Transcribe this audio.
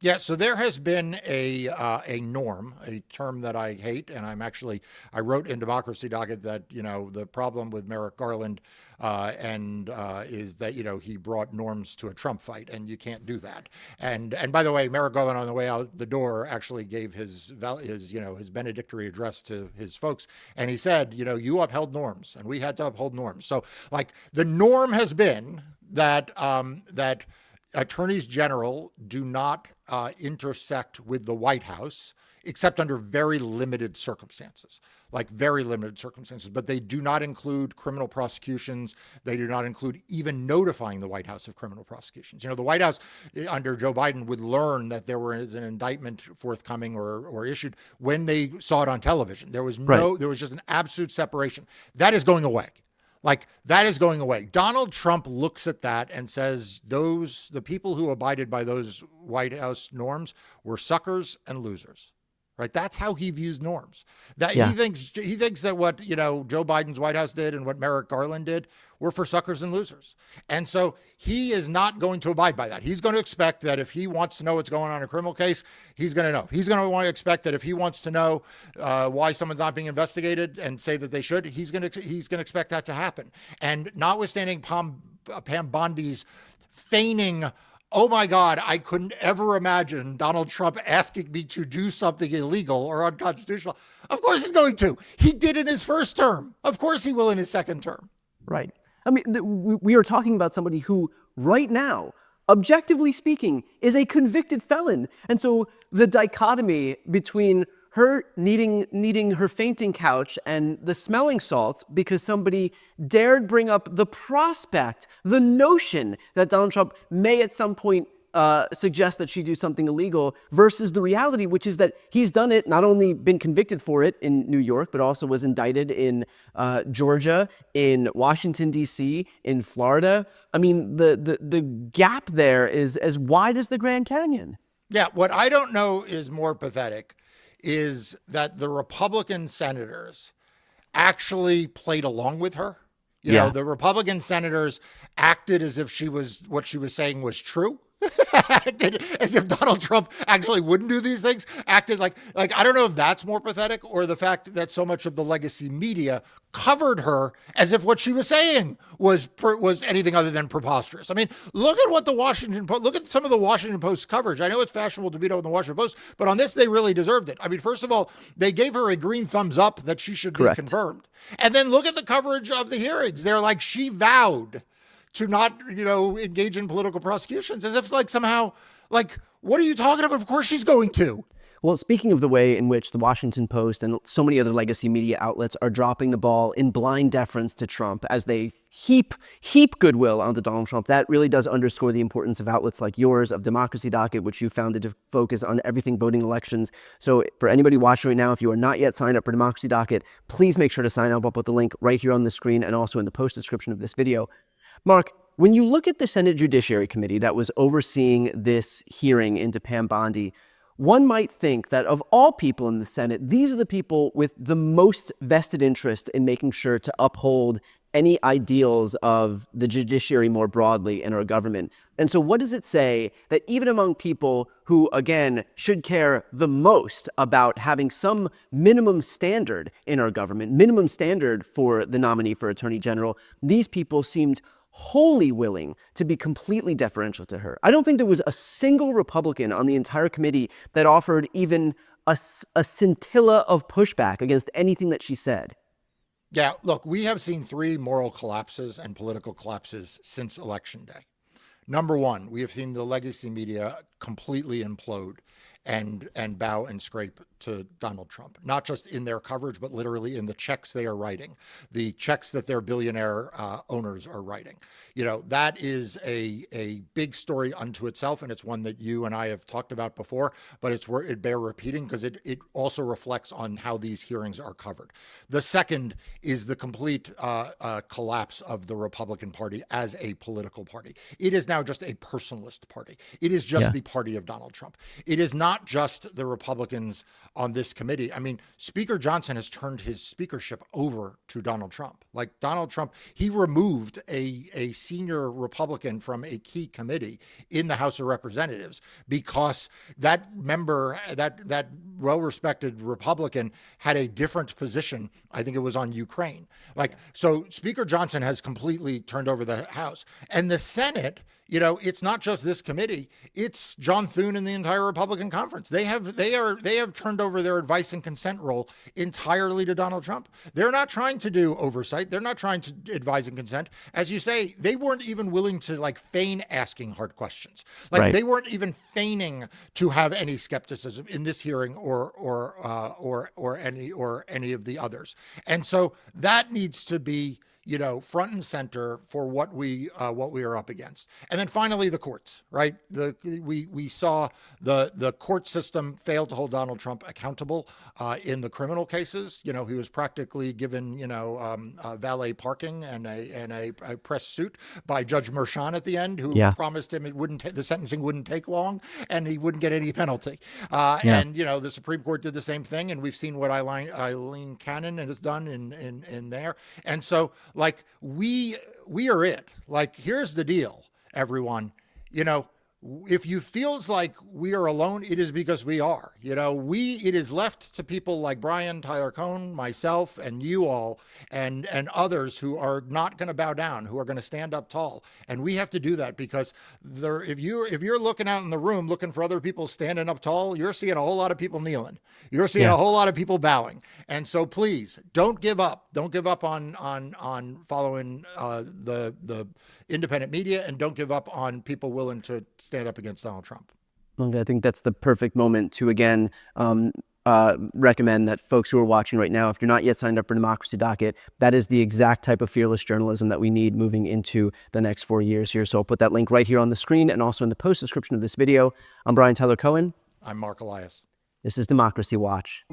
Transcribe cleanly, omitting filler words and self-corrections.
Yeah, so there has been a norm, a term that I hate, and I wrote in Democracy Docket that the problem with Merrick Garland and is that he brought norms to a Trump fight, and you can't do that. And by the way, Merrick Garland on the way out the door actually gave his benedictory address to his folks, and he said, you upheld norms, and we had to uphold norms. So like the norm has been that attorneys general do not intersect with the White House, except under very limited circumstances, like very limited circumstances. But they do not include criminal prosecutions. They do not include even notifying the White House of criminal prosecutions. The White House under Joe Biden would learn that there was an indictment forthcoming or issued when they saw it on television. There was Right. there was just an absolute separation. That is going away. Like that is going away. Donald Trump looks at that and says the people who abided by those White House norms were suckers and losers. Right? That's how he views norms. That Yeah. he thinks that what Joe Biden's White House did and what Merrick Garland did were for suckers and losers. And so he is not going to abide by that. He's going to expect that if he wants to know what's going on in a criminal case, he's going to know. He's going to want to expect that if he wants to know why someone's not being investigated and say that they should, he's going to expect that to happen. And notwithstanding Pam Bondi's feigning, oh my God, I couldn't ever imagine Donald Trump asking me to do something illegal or unconstitutional. Of course he's going to. He did in his first term. Of course he will in his second term. Right. I mean, we are talking about somebody who right now, objectively speaking, is a convicted felon. And so the dichotomy between her needing her fainting couch and the smelling salts because somebody dared bring up the prospect, the notion that Donald Trump may at some point suggest that she do something illegal, versus the reality, which is that he's done it, not only been convicted for it in New York, but also was indicted in Georgia, in Washington, D.C., in Florida. I mean, the gap there is as wide as the Grand Canyon. Yeah, what I don't know is more pathetic is that the Republican senators actually played along with her. The Republican senators acted as if what she was saying was true. Acted as if Donald Trump actually wouldn't do these things. Acted like I don't know if that's more pathetic or the fact that so much of the legacy media covered her as if what she was saying was anything other than preposterous. I mean, look at some of the Washington Post coverage. I know it's fashionable to beat up on the Washington Post, but on this they really deserved it. I mean, first of all, they gave her a green thumbs up that she should be Correct. confirmed, and then look at the coverage of the hearings. They're like, she vowed to not, engage in political prosecutions, as if somehow, what are you talking about? Of course she's going to. Well, speaking of the way in which the Washington Post and so many other legacy media outlets are dropping the ball in blind deference to Trump as they heap goodwill onto Donald Trump, that really does underscore the importance of outlets like yours, of Democracy Docket, which you founded to focus on everything voting elections. So for anybody watching right now, if you are not yet signed up for Democracy Docket, please make sure to sign up. I'll put the link right here on the screen and also in the post description of this video. Mark, when you look at the Senate Judiciary Committee that was overseeing this hearing into Pam Bondi, one might think that of all people in the Senate, these are the people with the most vested interest in making sure to uphold any ideals of the judiciary more broadly in our government. And so what does it say that even among people who, again, should care the most about having some minimum standard in our government, minimum standard for the nominee for Attorney General, these people seemed wholly willing to be completely deferential to her? I don't think there was a single Republican on the entire committee that offered even a scintilla of pushback against anything that she said. Yeah, look, we have seen 3 moral collapses and political collapses since Election Day. Number one, we have seen the legacy media completely implode and bow and scrape to Donald Trump, not just in their coverage, but literally in the checks they are writing, the checks that their billionaire owners are writing. That is a big story unto itself, and it's one that you and I have talked about before, but it bear repeating because it also reflects on how these hearings are covered. The second is the complete collapse of the Republican Party as a political party. It is now just a personalist party. It is just the party of Donald Trump. It is not not just the Republicans on this committee. I mean, Speaker Johnson has turned his speakership over to Donald Trump. Like Donald Trump, he removed a senior Republican from a key committee in the House of Representatives because that member, that well-respected Republican, had a different position. I think it was on Ukraine. Like, so Speaker Johnson has completely turned over the House. And the Senate, you know, it's not just this committee, it's John Thune and the entire Republican conference. They have turned over their advice and consent role entirely to Donald Trump. They're not trying to do oversight. They're not trying to advise and consent. As you say, they weren't even willing to like feign asking hard questions. Like Right. they weren't even feigning to have any skepticism in this hearing or any of the others. And so that needs to be, you know, front and center for what we are up against. And then finally, the courts, right? We saw the court system fail to hold Donald Trump accountable in the criminal cases. You know, he was practically given, you know, valet parking and a press suit by Judge Merchan at the end, who promised him the sentencing wouldn't take long and he wouldn't get any penalty. And you know, the Supreme Court did the same thing, and we've seen what Eileen Cannon has done in there. And so, like, we are it. Like, here's the deal, everyone. You know, if you feels like we are alone, it is because we are. You know, it is left to people like Brian, Tyler Cohn, myself, and you all, and others who are not going to bow down, who are going to stand up tall. And we have to do that because if you're looking out in the room looking for other people standing up tall, you're seeing a whole lot of people kneeling. You're seeing a whole lot of people bowing. And so please don't give up. Don't give up on following the independent media, and don't give up on people willing to stand up against Donald Trump. Okay, I think that's the perfect moment to again recommend that folks who are watching right now, if you're not yet signed up for Democracy Docket, that is the exact type of fearless journalism that we need moving into the next 4 years here. So I'll put that link right here on the screen and also in the post description of this video. I'm Brian Tyler Cohen. I'm Mark Elias. This is Democracy Watch.